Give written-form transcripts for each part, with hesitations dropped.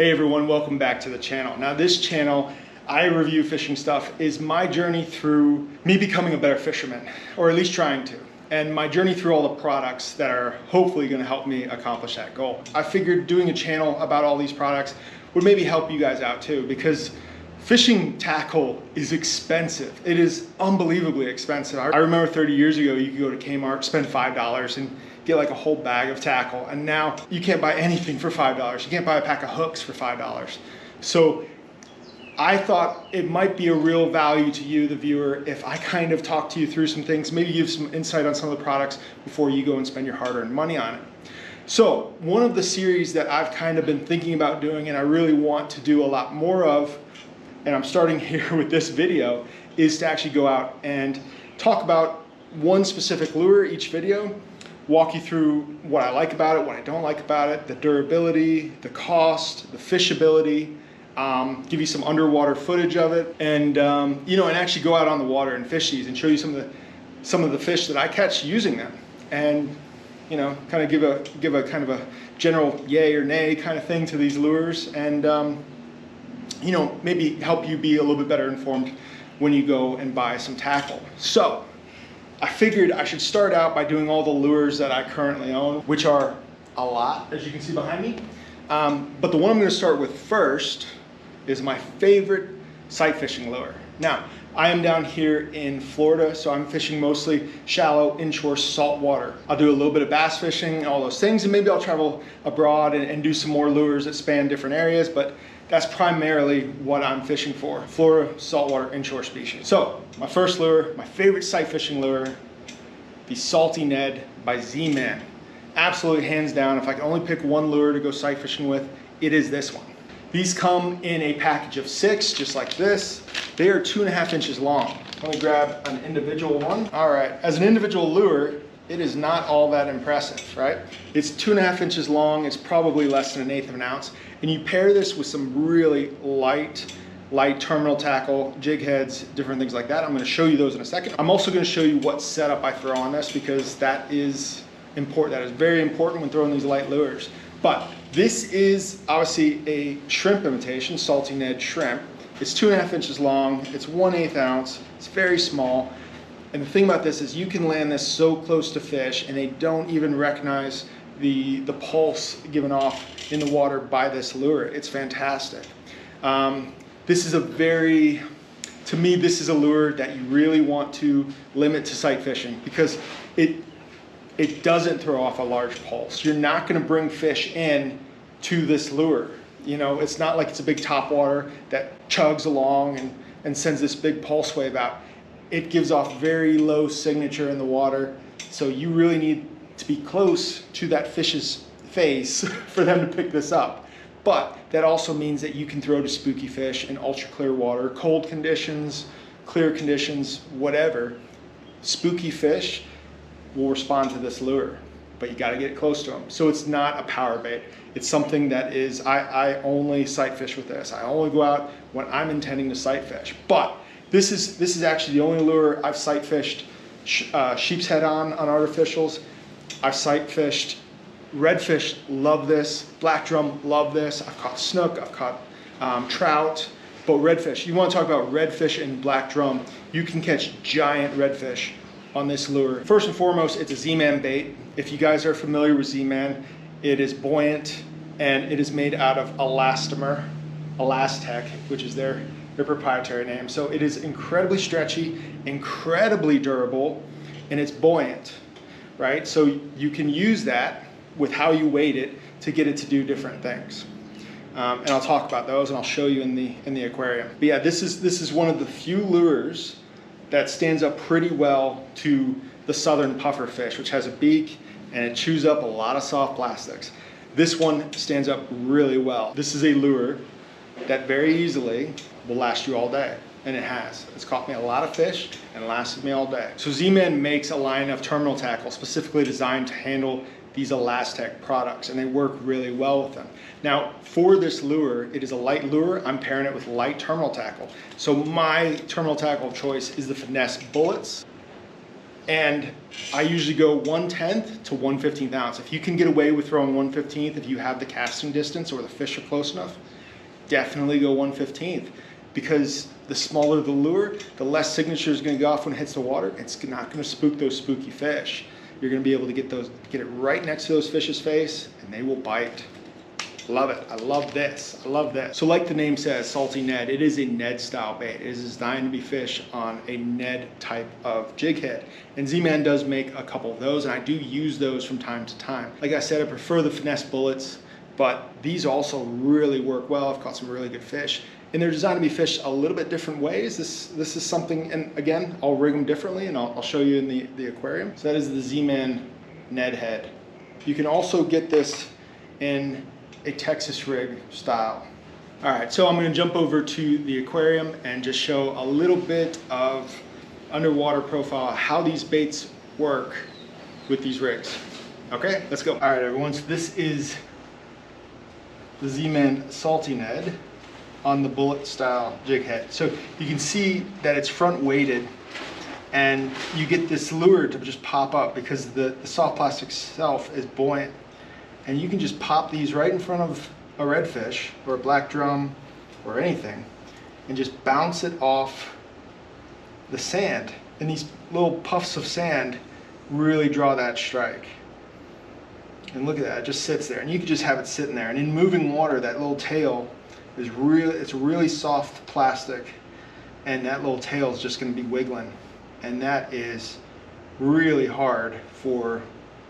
Hey everyone, welcome back to the channel. Now this channel, I review fishing stuff, is my journey through me becoming a better fisherman, or at least trying to. And my journey through all the products that are hopefully gonna help me accomplish that goal. I figured doing a channel about all these products would maybe help you guys out too, because fishing tackle is expensive. It is unbelievably expensive. I remember 30 years ago, you could go to Kmart, spend $5 and get like a whole bag of tackle. And now you can't buy anything for $5. You can't buy a pack of hooks for $5. So I thought it might be a real value to you, the viewer, if I kind of talk to you through some things, maybe give some insight on some of the products before you go and spend your hard-earned money on it. So one of the series that I've kind of been thinking about doing and I really want to do a lot more of, and I'm starting here with this video, is to actually go out and talk about one specific lure each video, walk you through what I like about it, what I don't like about it, the durability, the cost, the fishability, give you some underwater footage of it, and and actually go out on the water and fish these and show you some of the fish that I catch using them, and kind of give a kind of a general yay or nay kind of thing to these lures, and maybe help you be a little bit better informed when you go and buy some tackle. So I figured I should start out by doing all the lures that I currently own, which are a lot, as you can see behind me. But the one I'm going to start with first is my favorite sight fishing lure. Now, I am down here in Florida, so I'm fishing mostly shallow, inshore, salt water. I'll do a little bit of bass fishing, all those things, and maybe I'll travel abroad and do some more lures that span different areas, but that's primarily what I'm fishing for, Florida, saltwater, inshore species. So, my first lure, my favorite sight fishing lure, the Salty Ned by Z-Man. Absolutely hands down, if I can only pick one lure to go sight fishing with, it is this one. These come in a package of 6, just like this. They are 2.5 inches long. Let me grab an individual one. All right, as an individual lure, it is not all that impressive, right? It's 2.5 inches long. It's probably less than 1/8 of an ounce. And you pair this with some really light terminal tackle, jig heads, different things like that. I'm gonna show you those in a second. I'm also gonna show you what setup I throw on this, because that is important. That is very important when throwing these light lures. But this is obviously a shrimp imitation, Salty Ned shrimp. It's 2.5 inches long. It's 1/8 ounce. It's very small. And the thing about this is you can land this so close to fish and they don't even recognize the pulse given off in the water by this lure. It's fantastic. This is to me, this is a lure that you really want to limit to sight fishing, because it doesn't throw off a large pulse. You're not gonna bring fish in to this lure. It's not like it's a big topwater that chugs along and sends this big pulse wave out. It gives off very low signature in the water, so you really need to be close to that fish's face for them to pick this up. But that also means that you can throw to spooky fish in ultra clear water, cold conditions, clear conditions, whatever. Spooky fish will respond to this lure, but you got to get close to them. So it's not a power bait. It's something that is, I only sight fish with this. I only go out when I'm intending to sight fish. But this is actually the only lure I've sight fished sheepshead on artificials. I've sight fished redfish, love this. Black drum, love this. I've caught snook, I've caught trout, but redfish. You want to talk about redfish and black drum, you can catch giant redfish on this lure. First and foremost, it's a Z-Man bait. If you guys are familiar with Z-Man, it is buoyant and it is made out of elastomer, Elastec, which is their proprietary name. So it is incredibly stretchy, incredibly durable, and it's buoyant, right? So you can use that with how you weight it to get it to do different things. And I'll talk about those and I'll show you in the aquarium. But yeah, this is one of the few lures that stands up pretty well to the southern puffer fish, which has a beak and it chews up a lot of soft plastics. This one stands up really well. This is a lure that very easily will last you all day, and it has. It's caught me a lot of fish and lasted me all day. So Z-Man makes a line of terminal tackle specifically designed to handle these Elastec products, and they work really well with them. Now, for this lure, it is a light lure. I'm pairing it with light terminal tackle. So my terminal tackle of choice is the Finesse Bullets. And I usually go 1/10 to 1/15 ounce. If you can get away with throwing 1/15, if you have the casting distance or the fish are close enough, definitely go 1/15, because the smaller the lure, the less signature is going to go off when it hits the water. It's not going to spook those spooky fish. You're going to be able to get it right next to those fish's face, and they will bite. Love it. I love this. I love this. So like the name says, salty Ned, it is a Ned style bait. It is designed to be fished on a Ned type of jig head. And Z-Man does make a couple of those, and I do use those from time to time. Like I said, I prefer the finesse bullets, but these also really work well. I've caught some really good fish, and they're designed to be fished a little bit different ways. This is something, and again, I'll rig them differently, and I'll show you in the aquarium. So that is the Z-Man Ned head. You can also get this in a Texas rig style. All right, so I'm gonna jump over to the aquarium and just show a little bit of underwater profile, how these baits work with these rigs. Okay, let's go. All right, everyone, so this is the Z-Man Salty Ned on the bullet style jig head. So you can see that it's front weighted, and you get this lure to just pop up because the soft plastic itself is buoyant. And you can just pop these right in front of a redfish or a black drum or anything and just bounce it off the sand. And these little puffs of sand really draw that strike. And look at that, it just sits there. And you can just have it sitting there. And in moving water, that little tail is it's really soft plastic, and that little tail is just gonna be wiggling. And that is really hard for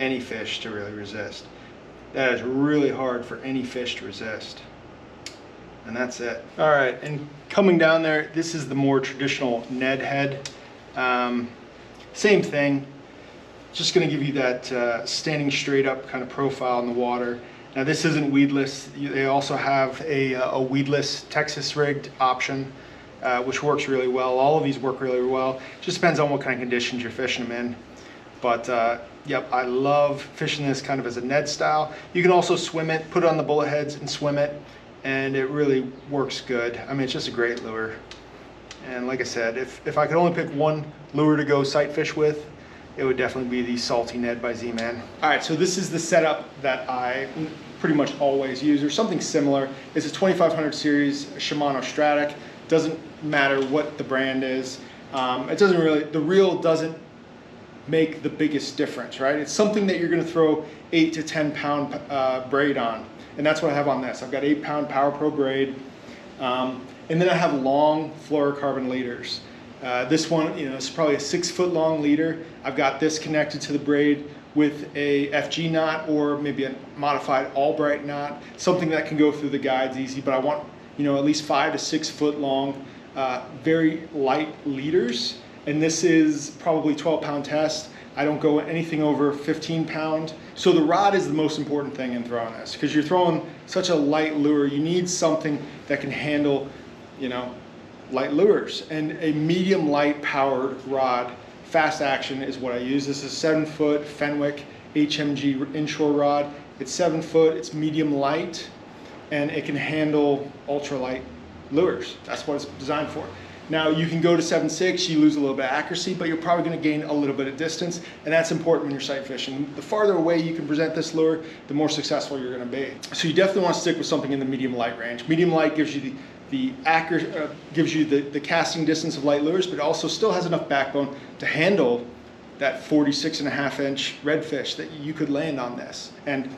any fish to really resist. That is really hard for any fish to resist. And that's it. All right, and coming down there, this is the more traditional Ned head. Same thing, just gonna give you that standing straight up kind of profile in the water. Now this isn't weedless. They also have a weedless Texas rigged option, which works really well. All of these work really well. Just depends on what kind of conditions you're fishing them in. But yep, I love fishing this kind of as a Ned style. You can also swim it, put it on the bullet heads and swim it, and it really works good. I mean, it's just a great lure. And like I said, if I could only pick one lure to go sight fish with, it would definitely be the Salty Ned by Z-Man. All right, so this is the setup that I pretty much always use, or something similar. It's a 2500 series Shimano Stratic. Doesn't matter what the brand is. It doesn't really, the reel doesn't make the biggest difference, right? It's something that you're gonna throw 8 to 10 pound braid on. And that's what I have on this. I've got 8 pound Power Pro braid. And then I have long fluorocarbon leaders. This one, you know, it's probably a 6 foot long leader. I've got this connected to the braid with a FG knot, or maybe a modified Albright knot, something that can go through the guides easy, but I want, you know, at least 5 to 6 foot long, very light leaders. And this is probably 12 pound test. I don't go anything over 15 pound. So the rod is the most important thing in throwing this, because you're throwing such a light lure. You need something that can handle, you know, light lures. And a medium light powered rod, fast action, is what I use. This is a 7 foot Fenwick HMG inshore rod. It's 7 foot, it's medium light, and it can handle ultralight lures. That's what it's designed for. Now you can go to 7.6, you lose a little bit of accuracy, but you're probably gonna gain a little bit of distance, and that's important when you're sight fishing. The farther away you can present this lure, the more successful you're gonna be. So you definitely wanna stick with something in the medium light range. Medium light gives you the casting distance of light lures, but it also still has enough backbone to handle that 46.5 inch redfish that you could land on this. And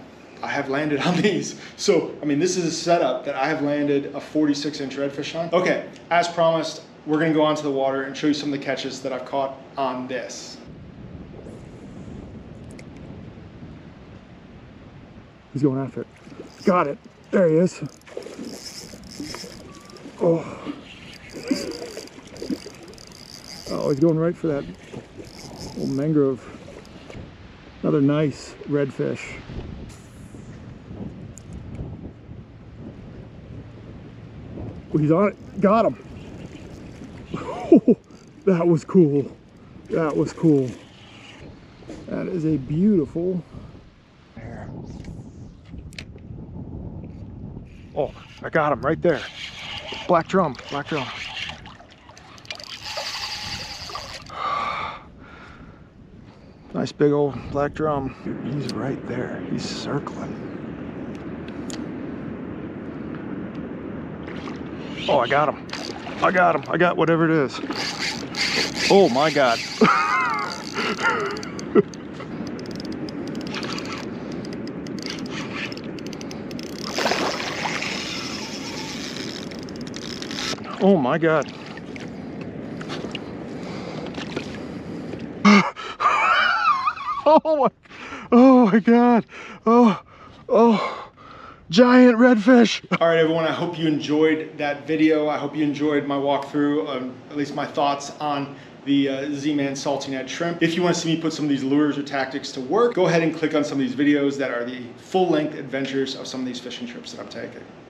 I have landed on these. So, I mean, this is a setup that I have landed a 46 inch redfish on. Okay, as promised, we're gonna go onto the water and show you some of the catches that I've caught on this. He's going after it. Got it. There he is. Oh. Oh, he's going right for that little mangrove. Another nice redfish. Oh, he's on it. Got him. Oh, that was cool. That was cool. That is a beautiful. Oh, I got him right there. Black drum, black drum. Nice big old black drum. He's right there. He's circling. Oh, I got him. I got him. I got whatever it is. Oh my God. Oh my God. Oh my God. Oh, giant redfish. All right, everyone, I hope you enjoyed that video. I hope you enjoyed my walkthrough, at least my thoughts on the Z-Man Salty Net shrimp. If you want to see me put some of these lures or tactics to work, go ahead and click on some of these videos that are the full-length adventures of some of these fishing trips that I'm taking.